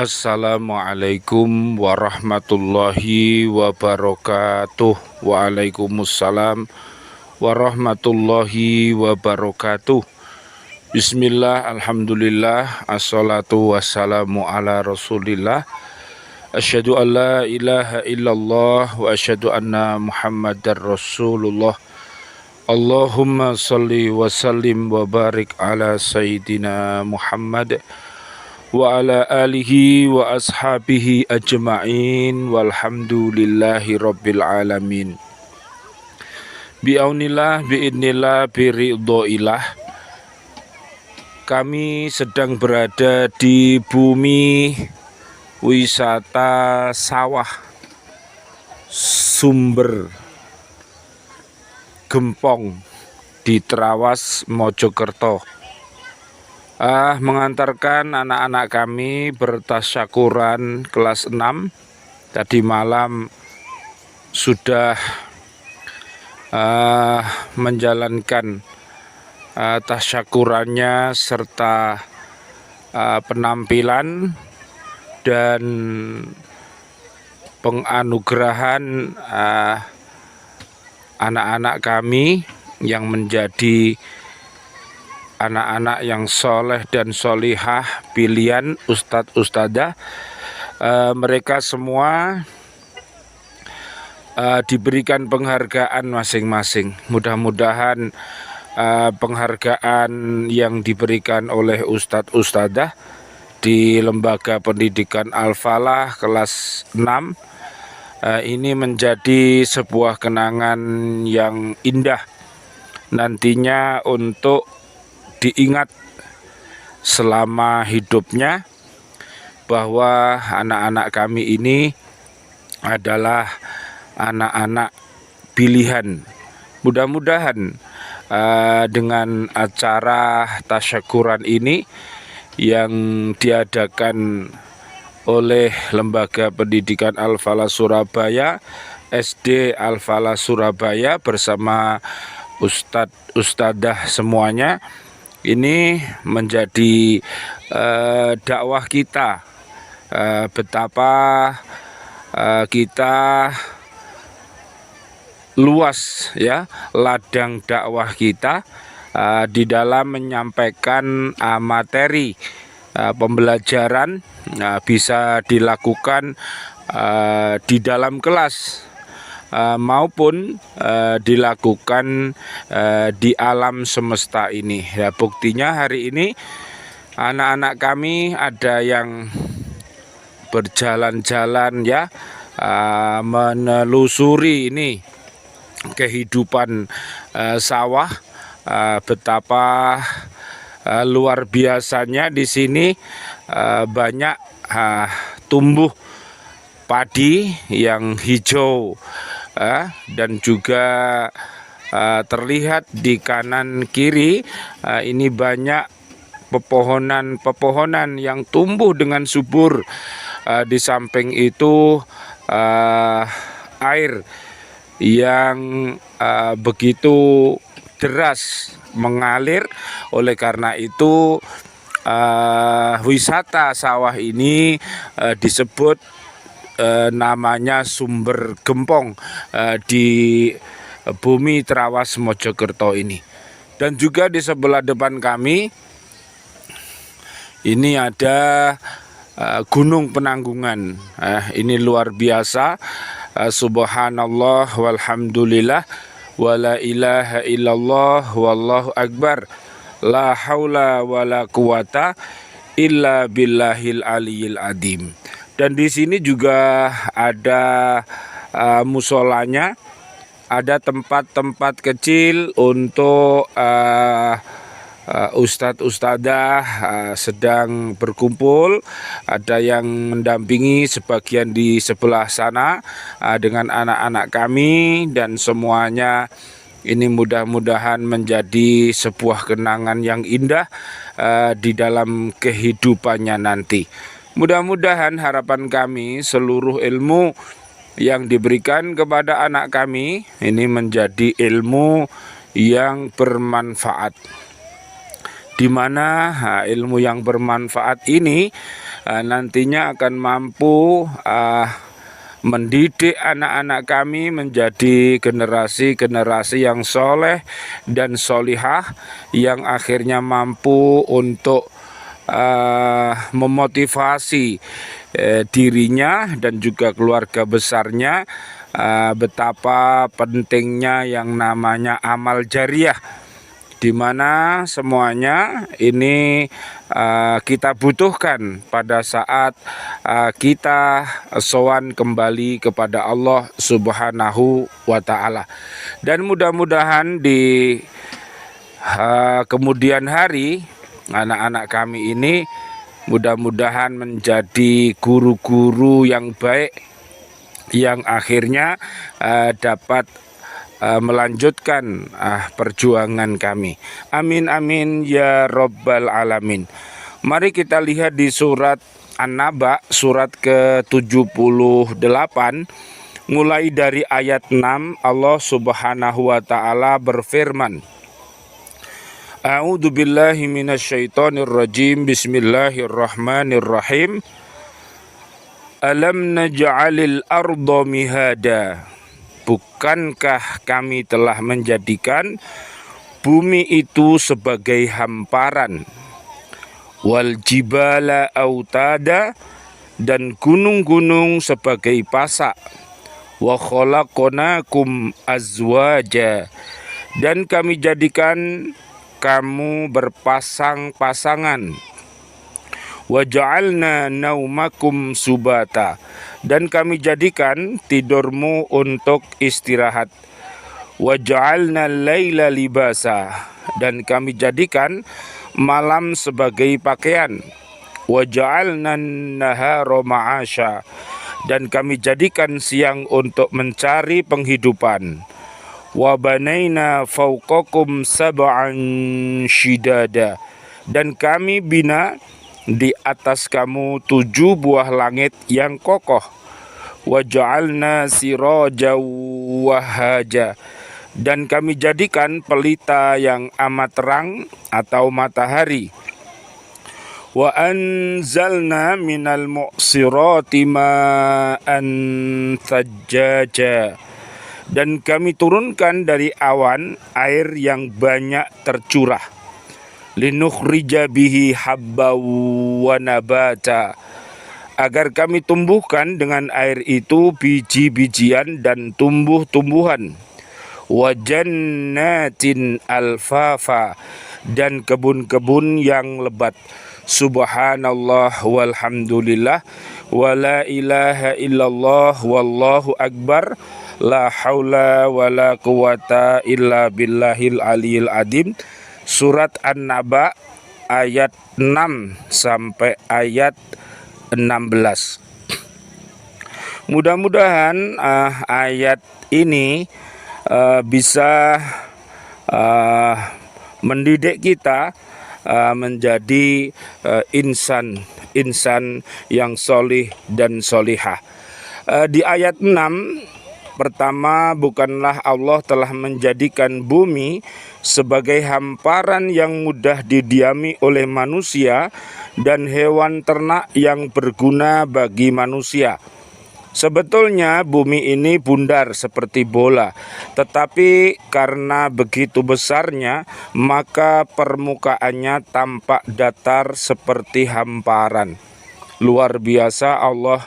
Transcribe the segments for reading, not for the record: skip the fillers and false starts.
Assalamualaikum warahmatullahi wabarakatuh. Waalaikumsalam warahmatullahi wabarakatuh. Bismillah, alhamdulillah, assalatu wassalamu ala rasulillah. Asyhadu an la ilaha illallah wa asyhadu anna muhammadar rasulullah. Allahumma salli wa sallim wa barik ala sayyidina Muhammad wa ala alihi wa ashabihi ajma'in walhamdulillahi rabbil alamin. Bi'aunillah, bi'idnillah, biridhoillah. Kami sedang berada di bumi wisata sawah Sumber Gempong di Trawas, Mojokerto. Mengantarkan anak-anak kami bertasyakuran kelas 6. Tadi malam sudah menjalankan tasyakurannya serta penampilan dan penganugerahan anak-anak kami yang menjadi anak-anak yang soleh dan solihah pilihan Ustadz Ustadzah. Mereka semua diberikan penghargaan masing-masing. Mudah-mudahan penghargaan yang diberikan oleh Ustadz Ustadzah di Lembaga Pendidikan Al-Falah kelas 6 ini menjadi sebuah kenangan yang indah nantinya untuk diingat selama hidupnya, bahwa anak-anak kami ini adalah anak-anak pilihan. Mudah-mudahan dengan acara tasyakuran ini yang diadakan oleh Lembaga Pendidikan Al-Falah Surabaya, SD Al-Falah Surabaya bersama Ustadz Ustadzah semuanya, ini menjadi dakwah kita, betapa kita luas ya ladang dakwah kita di dalam menyampaikan materi pembelajaran bisa dilakukan di dalam kelas maupun dilakukan di alam semesta ini. Ya, buktinya hari ini anak-anak kami ada yang berjalan-jalan ya, menelusuri ini kehidupan sawah, betapa luar biasanya di sini banyak tumbuh padi yang hijau. Dan juga terlihat di kanan kiri ini banyak pepohonan yang tumbuh dengan subur. Di samping itu air yang begitu deras mengalir. Oleh karena itu wisata sawah ini disebut namanya Sumber Gempong di bumi Trawas Mojokerto ini. Dan juga di sebelah depan kami ini ada Gunung Penanggungan. Ini luar biasa. Subhanallah walhamdulillah wala ilaha illallah wallahu akbar, la haula wala quwata illa billahil aliyil adim. Dan di sini juga ada musolanya, ada tempat-tempat kecil untuk Ustadz Ustadzah sedang berkumpul. Ada yang mendampingi sebagian di sebelah sana dengan anak-anak kami, dan semuanya ini mudah-mudahan menjadi sebuah kenangan yang indah di dalam kehidupannya nanti. Mudah-mudahan harapan kami seluruh ilmu yang diberikan kepada anak kami ini menjadi ilmu yang bermanfaat, di mana ilmu yang bermanfaat ini nantinya akan mampu mendidik anak-anak kami menjadi generasi-generasi yang soleh dan solihah, yang akhirnya mampu untuk memotivasi dirinya dan juga keluarga besarnya betapa pentingnya yang namanya amal jariah, di mana semuanya ini kita butuhkan pada saat kita sowan kembali kepada Allah Subhanahu wa Ta'ala. Dan mudah-mudahan di kemudian hari anak-anak kami ini mudah-mudahan menjadi guru-guru yang baik, yang akhirnya dapat melanjutkan perjuangan kami. Amin amin ya Rabbal Alamin. Mari kita lihat di surat An-Naba, surat ke-78, mulai dari ayat 6. Allah Subhanahu wa Ta'ala berfirman, A'udzu billahi minasyaitonir rajim. Bismillahirrahmanirrahim. Alam naj'alil arda mihada. Bukankah kami telah menjadikan bumi itu sebagai hamparan, wal jibala autada, dan gunung-gunung sebagai pasak, wa khalaqnakum azwaja, dan kami jadikan kamu berpasang-pasangan, wa ja'alna naumakum subata, dan kami jadikan tidurmu untuk istirahat, wa ja'alna laila libasa, dan kami jadikan malam sebagai pakaian, wa ja'alna nahara ma'asya, dan kami jadikan siang untuk mencari penghidupan, wa banaina fawqakum sab'an shidada, dan kami bina di atas kamu 7 buah langit yang kokoh, wa ja'alna siraja wahaja, dan kami jadikan pelita yang amat terang atau matahari, wa anzalna minal mu'sirati ma'an thajjaja, dan kami turunkan dari awan air yang banyak tercurah, linukhrija bihi habba wa nabata, agar kami tumbuhkan dengan air itu biji-bijian dan tumbuh-tumbuhan, wa jannatin alfafa, dan kebun-kebun yang lebat. Subhanallah walhamdulillah wa la ilaha illallah wallahu akbar, la haula wa la quwata illa billahil aliyil adim. Surat An-Naba ayat 6 sampai ayat 16. Mudah-mudahan ayat ini bisa mendidik kita menjadi insan yang solih dan solihah. Di ayat 6 pertama, bukanlah Allah telah menjadikan bumi sebagai hamparan yang mudah didiami oleh manusia dan hewan ternak yang berguna bagi manusia. Sebetulnya bumi ini bundar seperti bola, tetapi karena begitu besarnya, maka permukaannya tampak datar seperti hamparan. Luar biasa Allah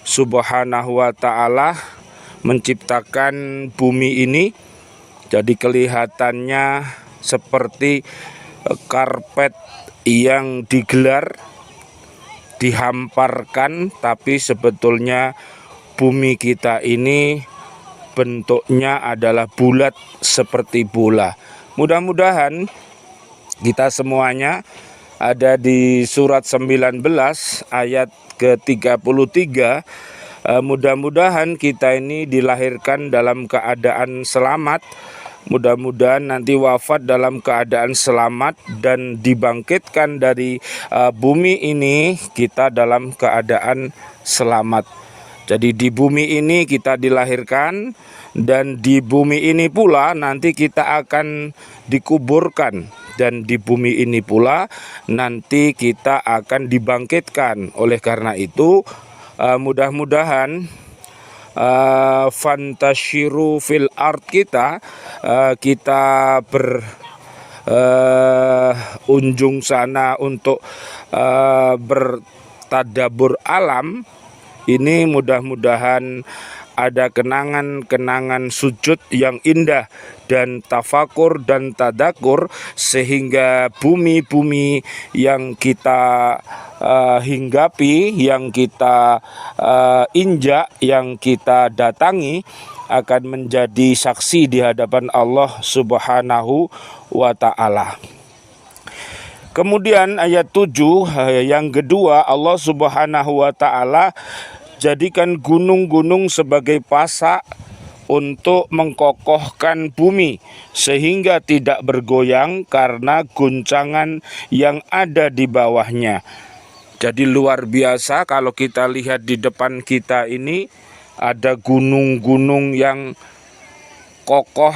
Subhanahu wa Ta'ala menciptakan bumi ini, jadi kelihatannya seperti karpet yang digelar, dihamparkan, tapi sebetulnya bumi kita ini bentuknya adalah bulat seperti bola. Mudah-mudahan kita semuanya ada di surat 19 ayat ke-33. Mudah-mudahan kita ini dilahirkan dalam keadaan selamat, mudah-mudahan nanti wafat dalam keadaan selamat, dan dibangkitkan dari bumi ini kita dalam keadaan selamat. Jadi di bumi ini kita dilahirkan, dan di bumi ini pula nanti kita akan dikuburkan dan di bumi ini pula nanti kita akan dibangkitkan. Oleh karena itu mudah-mudahan fantashiru fil ard kita unjung sana untuk bertadabur alam ini. Mudah-mudahan ada kenangan-kenangan sujud yang indah dan tafakur dan tadakur, sehingga bumi-bumi yang kita hinggapi, yang kita injak, yang kita datangi akan menjadi saksi di hadapan Allah Subhanahu wa ta'ala. Kemudian ayat 7 yang kedua, Allah Subhanahu wa ta'ala jadikan gunung-gunung sebagai pasak untuk mengkokohkan bumi sehingga tidak bergoyang karena guncangan yang ada di bawahnya. Jadi luar biasa kalau kita lihat di depan kita ini ada gunung-gunung yang kokoh.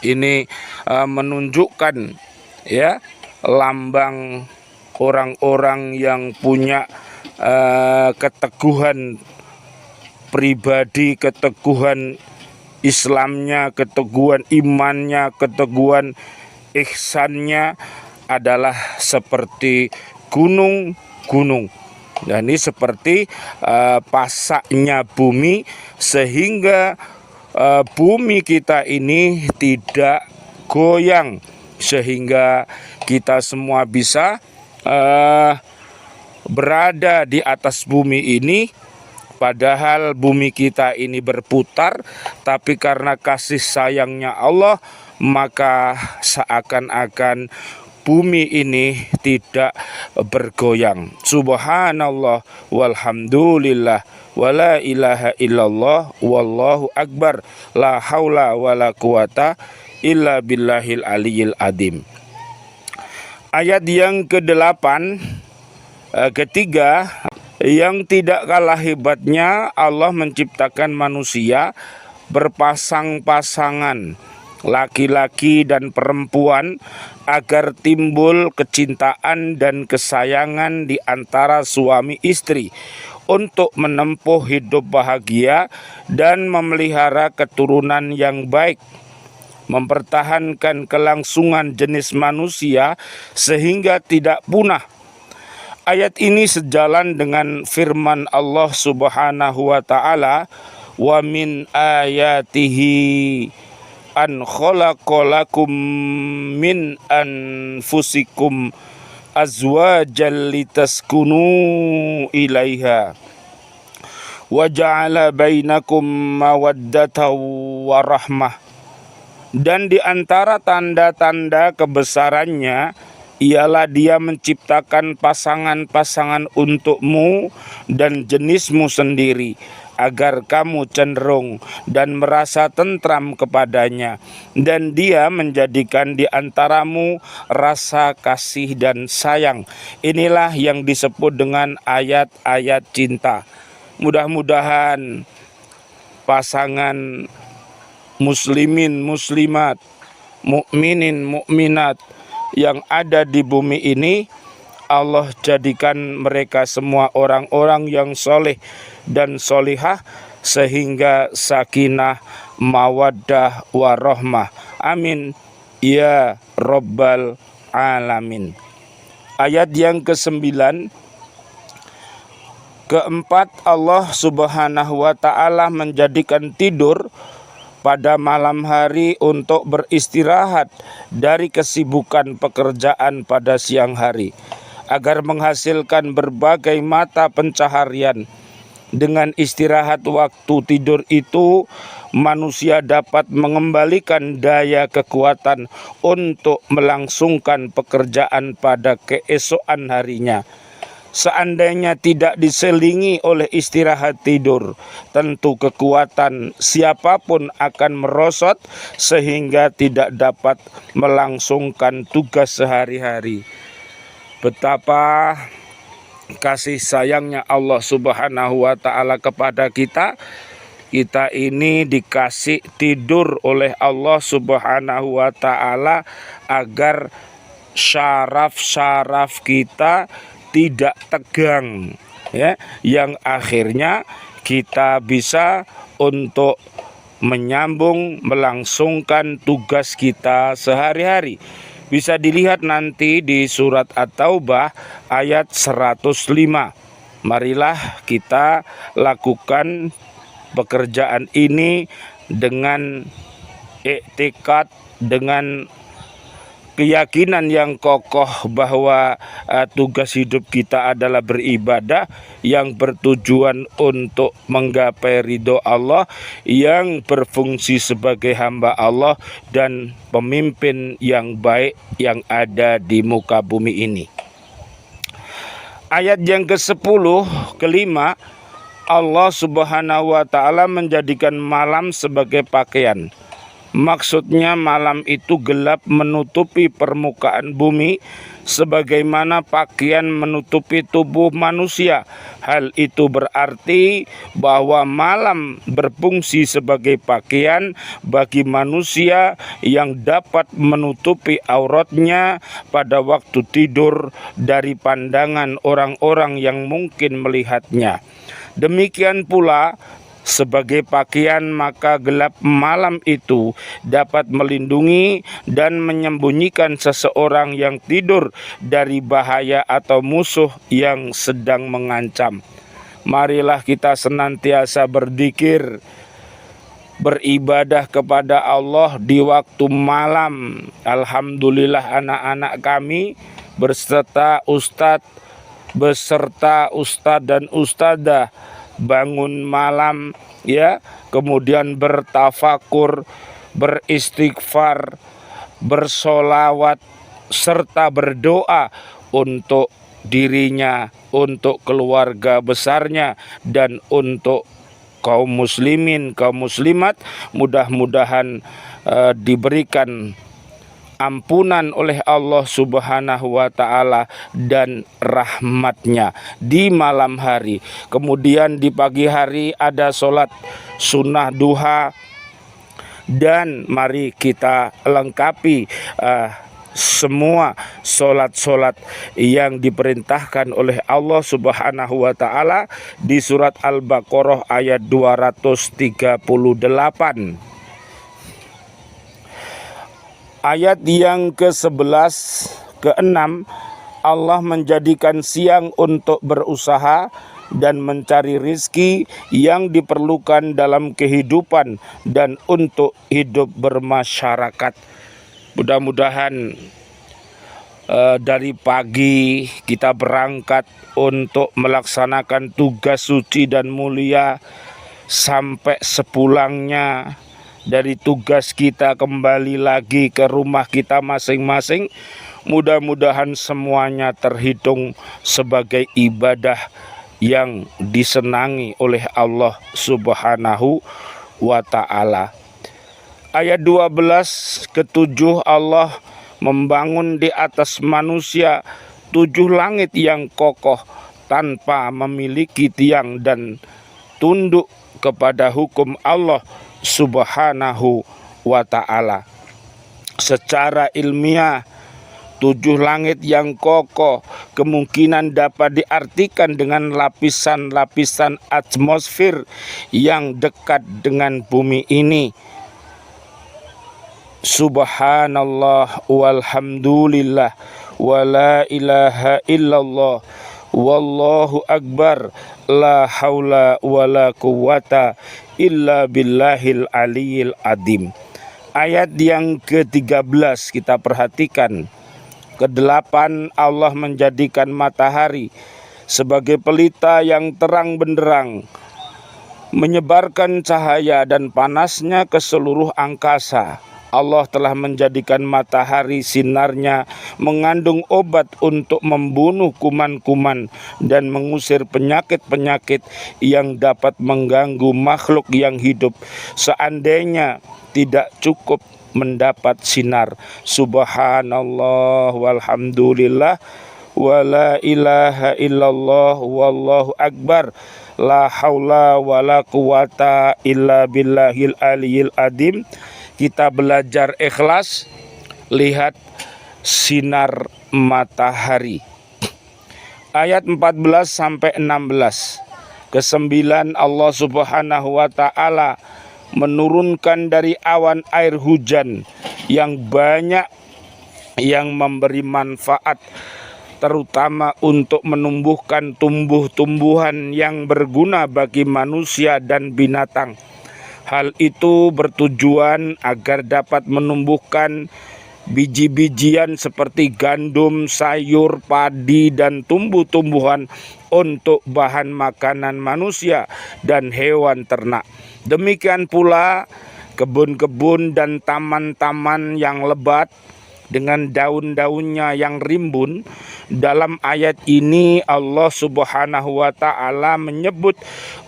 Ini menunjukkan ya lambang orang-orang yang punya keteguhan pribadi, keteguhan Islamnya, keteguhan imannya, keteguhan ihsannya adalah seperti gunung-gunung. Dan ini seperti pasaknya bumi sehingga bumi kita ini tidak goyang, sehingga kita semua bisa berada di atas bumi ini. Padahal bumi kita ini berputar, tapi karena kasih sayangnya Allah, maka seakan-akan bumi ini tidak bergoyang. Subhanallah walhamdulillah wala ilaha illallah wallahu akbar la haula wala quwata illa billahil aliyil adim. Ayat yang ke-8 ketiga, yang tidak kalah hebatnya Allah menciptakan manusia berpasang-pasangan, laki-laki dan perempuan, agar timbul kecintaan dan kesayangan di antara suami istri untuk menempuh hidup bahagia dan memelihara keturunan yang baik, mempertahankan kelangsungan jenis manusia sehingga tidak punah. Ayat ini sejalan dengan firman Allah Subhanahu wa ta'ala, wa min ayatihi an khalaqalakum min anfusikum azwajan litaskunu ilaiha wa ja'ala bainakum mawaddatan wa rahmah. Dan di antara tanda-tanda kebesarannya ialah Dia menciptakan pasangan-pasangan untukmu dan jenismu sendiri, agar kamu cenderung dan merasa tentram kepadanya, dan Dia menjadikan di antaramu rasa kasih dan sayang. Inilah yang disebut dengan ayat-ayat cinta. Mudah-mudahan pasangan muslimin muslimat, mukminin mukminat yang ada di bumi ini, Allah jadikan mereka semua orang-orang yang soleh dan solihah, sehingga sakinah, mawaddah, warahmah. Amin ya rabbal alamin. Ayat yang ke-9. Keempat, Allah Subhanahu wa ta'ala menjadikan tidur pada malam hari untuk beristirahat dari kesibukan pekerjaan pada siang hari, agar menghasilkan berbagai mata pencaharian. Dengan istirahat waktu tidur itu, manusia dapat mengembalikan daya kekuatan untuk melangsungkan pekerjaan pada keesokan harinya. Seandainya tidak diselingi oleh istirahat tidur, tentu kekuatan siapapun akan merosot sehingga tidak dapat melangsungkan tugas sehari-hari. Betapa kasih sayangnya Allah Subhanahu wa ta'ala kepada kita. Kita ini dikasih tidur oleh Allah Subhanahu wa ta'ala agar syaraf-syaraf kita tidak tegang, ya, yang akhirnya kita bisa untuk menyambung, melangsungkan tugas kita sehari-hari. Bisa dilihat nanti di surat At-Taubah ayat 105. Marilah kita lakukan pekerjaan ini dengan iktikad, dengan keyakinan yang kokoh bahwa tugas hidup kita adalah beribadah yang bertujuan untuk menggapai ridho Allah, yang berfungsi sebagai hamba Allah dan pemimpin yang baik yang ada di muka bumi ini. Ayat yang ke-10, kelima, Allah Subhanahu wa ta'ala menjadikan malam sebagai pakaian. Maksudnya malam itu gelap menutupi permukaan bumi sebagaimana pakaian menutupi tubuh manusia. Hal itu berarti bahwa malam berfungsi sebagai pakaian bagi manusia yang dapat menutupi auratnya pada waktu tidur dari pandangan orang-orang yang mungkin melihatnya. Demikian pula sebagai pakaian, maka gelap malam itu dapat melindungi dan menyembunyikan seseorang yang tidur dari bahaya atau musuh yang sedang mengancam. Marilah kita senantiasa berzikir, beribadah kepada Allah di waktu malam. Alhamdulillah anak-anak kami beserta ustadz dan ustadzah bangun malam, ya, kemudian bertafakur, beristighfar, bersolawat, serta berdoa untuk dirinya, untuk keluarga besarnya, dan untuk kaum muslimin, kaum muslimat. Mudah-mudahan diberikan ampunan oleh Allah Subhanahu wa ta'ala dan rahmatnya di malam hari. Kemudian di pagi hari ada sholat sunnah duha, dan mari kita lengkapi semua sholat-sholat yang diperintahkan oleh Allah Subhanahu wa ta'ala di surat Al-Baqarah ayat 238. Ayat yang ke-11, ke-6, Allah menjadikan siang untuk berusaha dan mencari rizki yang diperlukan dalam kehidupan dan untuk hidup bermasyarakat. Mudah-mudahan dari pagi kita berangkat untuk melaksanakan tugas suci dan mulia, sampai sepulangnya dari tugas kita kembali lagi ke rumah kita masing-masing. Mudah-mudahan semuanya terhitung sebagai ibadah yang disenangi oleh Allah Subhanahu wa ta'ala. Ayat 12 ke-7, Allah membangun di atas manusia 7 langit yang kokoh tanpa memiliki tiang dan tunduk kepada hukum Allah Subhanahu wa ta'ala. Secara ilmiah, 7 langit yang kokoh kemungkinan dapat diartikan dengan lapisan-lapisan atmosfer yang dekat dengan bumi ini. Subhanallah walhamdulillah wala ilaha illallah wallahu akbar la haula wala quwata illa billahil aliyil adim. Ayat yang ke-13 kita perhatikan. Ke-8, Allah menjadikan matahari sebagai pelita yang terang benderang, menyebarkan cahaya dan panasnya ke seluruh angkasa. Allah telah menjadikan matahari sinarnya mengandung obat untuk membunuh kuman-kuman dan mengusir penyakit-penyakit yang dapat mengganggu makhluk yang hidup seandainya tidak cukup mendapat sinar. Subhanallah walhamdulillah wala ilaha illallah wallahu akbar la haula wala quwata illa billahil aliyil adim. Kita belajar ikhlas. Lihat sinar matahari. Ayat 14 sampai 16. Kesembilan, Allah Subhanahu wa taala menurunkan dari awan air hujan yang banyak yang memberi manfaat, terutama untuk menumbuhkan tumbuh-tumbuhan yang berguna bagi manusia dan binatang. Hal itu bertujuan agar dapat menumbuhkan biji-bijian seperti gandum, sayur, padi, dan tumbuh-tumbuhan untuk bahan makanan manusia dan hewan ternak. Demikian pula kebun-kebun dan taman-taman yang lebat dengan daun-daunnya yang rimbun. Dalam ayat ini Allah Subhanahu wa taala menyebut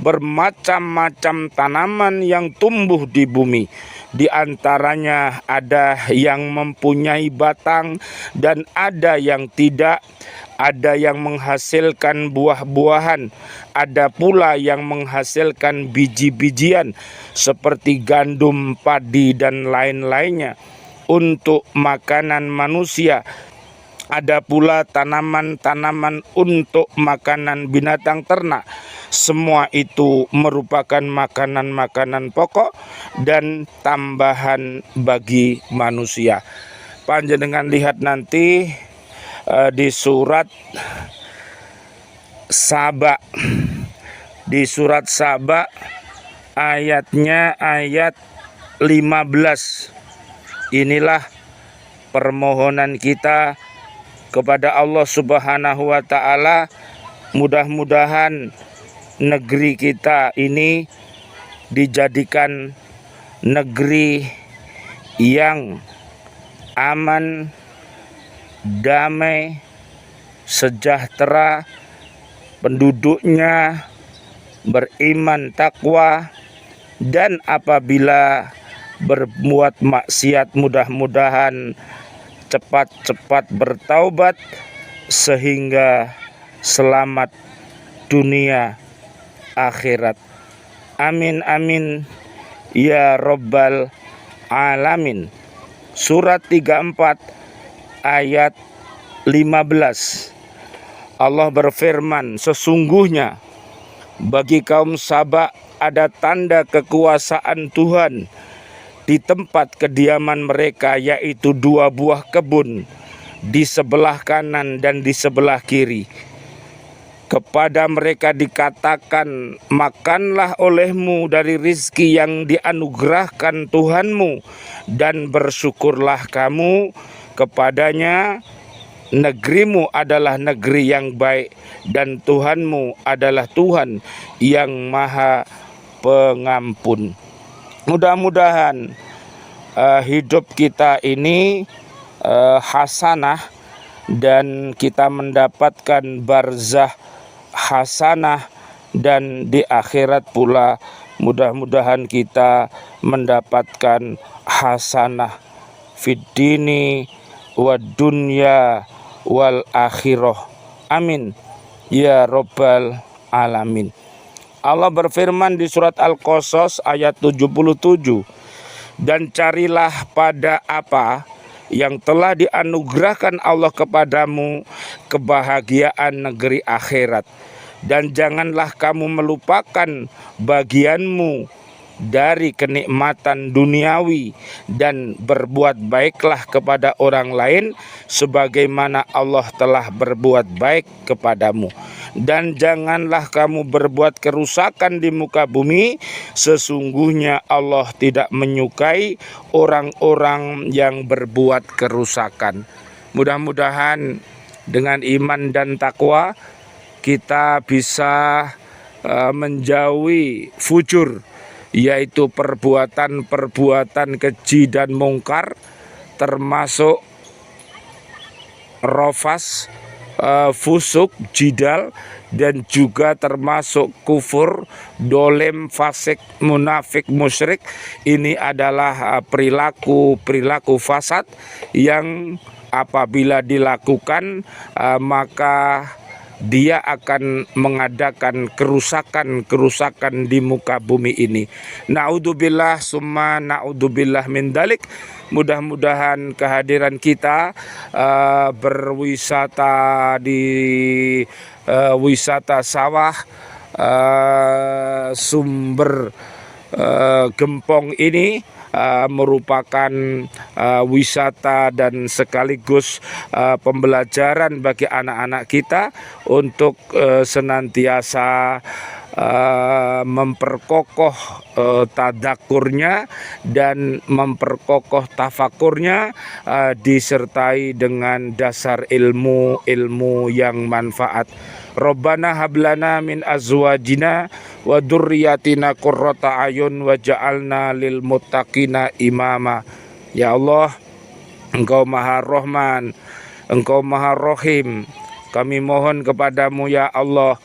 bermacam-macam tanaman yang tumbuh di bumi. Di antaranya ada yang mempunyai batang dan ada yang tidak, ada yang menghasilkan buah-buahan, ada pula yang menghasilkan biji-bijian seperti gandum, padi, dan lain-lainnya untuk makanan manusia. Ada pula tanaman-tanaman untuk makanan binatang ternak. Semua itu merupakan makanan-makanan pokok dan tambahan bagi manusia. Panjenengan lihat nanti di surat Saba. Di surat Saba ayatnya ayat 15. Inilah permohonan kita kepada Allah Subhanahu wa taala. Mudah-mudahan negeri kita ini dijadikan negeri yang aman, damai, sejahtera, penduduknya beriman takwa, dan apabila berbuat maksiat mudah-mudahan cepat-cepat bertaubat sehingga selamat dunia akhirat. Amin amin ya Rabbal alamin. Surat 34 ayat 15. Allah berfirman, sesungguhnya bagi kaum Saba ada tanda kekuasaan Tuhan di tempat kediaman mereka, yaitu 2 buah kebun di sebelah kanan dan di sebelah kiri. Kepada mereka dikatakan, makanlah olehmu dari rizki yang dianugerahkan Tuhanmu dan bersyukurlah kamu kepadanya. Negerimu adalah negeri yang baik dan Tuhanmu adalah Tuhan yang maha pengampun. Mudah-mudahan hidup kita ini hasanah dan kita mendapatkan barzah hasanah, dan di akhirat pula mudah-mudahan kita mendapatkan hasanah fid dini wad dunya wal akhirah. Amin ya Rabbal alamin. Allah berfirman di surat Al-Qasas ayat 77, dan carilah pada apa yang telah dianugerahkan Allah kepadamu kebahagiaan negeri akhirat, dan janganlah kamu melupakan bagianmu dari kenikmatan duniawi, dan berbuat baiklah kepada orang lain sebagaimana Allah telah berbuat baik kepadamu. Dan janganlah kamu berbuat kerusakan di muka bumi, sesungguhnya Allah tidak menyukai orang-orang yang berbuat kerusakan. Mudah-mudahan dengan iman dan takwa kita bisa menjauhi fujur, yaitu perbuatan-perbuatan keji dan mungkar, termasuk rofas, fusuk, jidal, dan juga termasuk kufur, dolem, fasik, munafik, musyrik. Ini adalah perilaku fasad yang apabila dilakukan maka dia akan mengadakan kerusakan-kerusakan di muka bumi ini. Naudzubillah summa naudzubillah min dalik. Mudah-mudahan kehadiran kita berwisata di wisata sawah sumber Gempong ini merupakan wisata dan sekaligus pembelajaran bagi anak-anak kita untuk senantiasa memperkokoh tadakurnya dan memperkokoh tafakurnya, disertai dengan dasar ilmu yang manfaat. Rabbana hablana min azwajina wa dzurriyyatina qurrata ayun waj'alna lil muttaqina imama. Ya Allah, Engkau Maha Rahman, Engkau Maha Rahim. Kami mohon kepadamu ya Allah,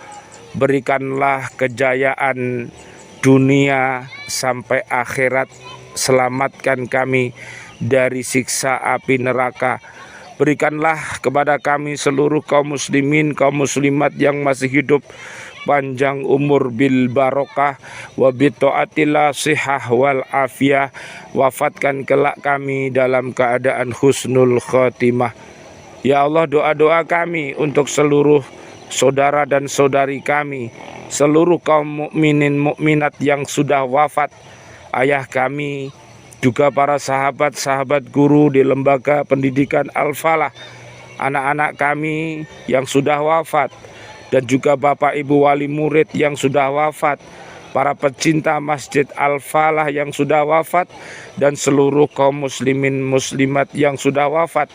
berikanlah kejayaan dunia sampai akhirat. Selamatkan kami dari siksa api neraka. Berikanlah kepada kami seluruh kaum muslimin, kaum muslimat yang masih hidup panjang umur bil barokah wa bi taatillah sihah wal afiyah. Wafatkan kelak kami dalam keadaan husnul khotimah. Ya Allah, doa-doa kami untuk seluruh saudara dan saudari kami, seluruh kaum mukminin mukminat yang sudah wafat, ayah kami, juga para sahabat-sahabat guru di lembaga pendidikan Al-Falah, anak-anak kami yang sudah wafat, dan juga bapak ibu wali murid yang sudah wafat, para pecinta Masjid Al-Falah yang sudah wafat, dan seluruh kaum muslimin muslimat yang sudah wafat,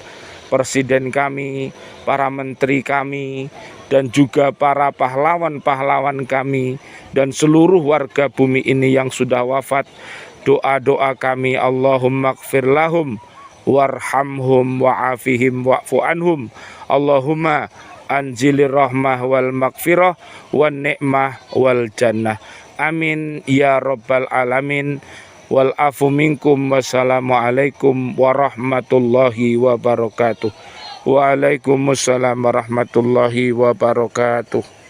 presiden kami, para menteri kami, dan juga para pahlawan-pahlawan kami, dan seluruh warga bumi ini yang sudah wafat. Doa-doa kami, Allahumma gfir lahum warhamhum wa'afihim wa'fu anhum. Allahumma anzilir rahmah wal maghfirah wan ni'mah wal jannah. Amin ya rabbal alamin. Wal afu minkum. Wassalamualaikum warahmatullahi wabarakatuh. Waalaikumsalam warahmatullahi wabarakatuh.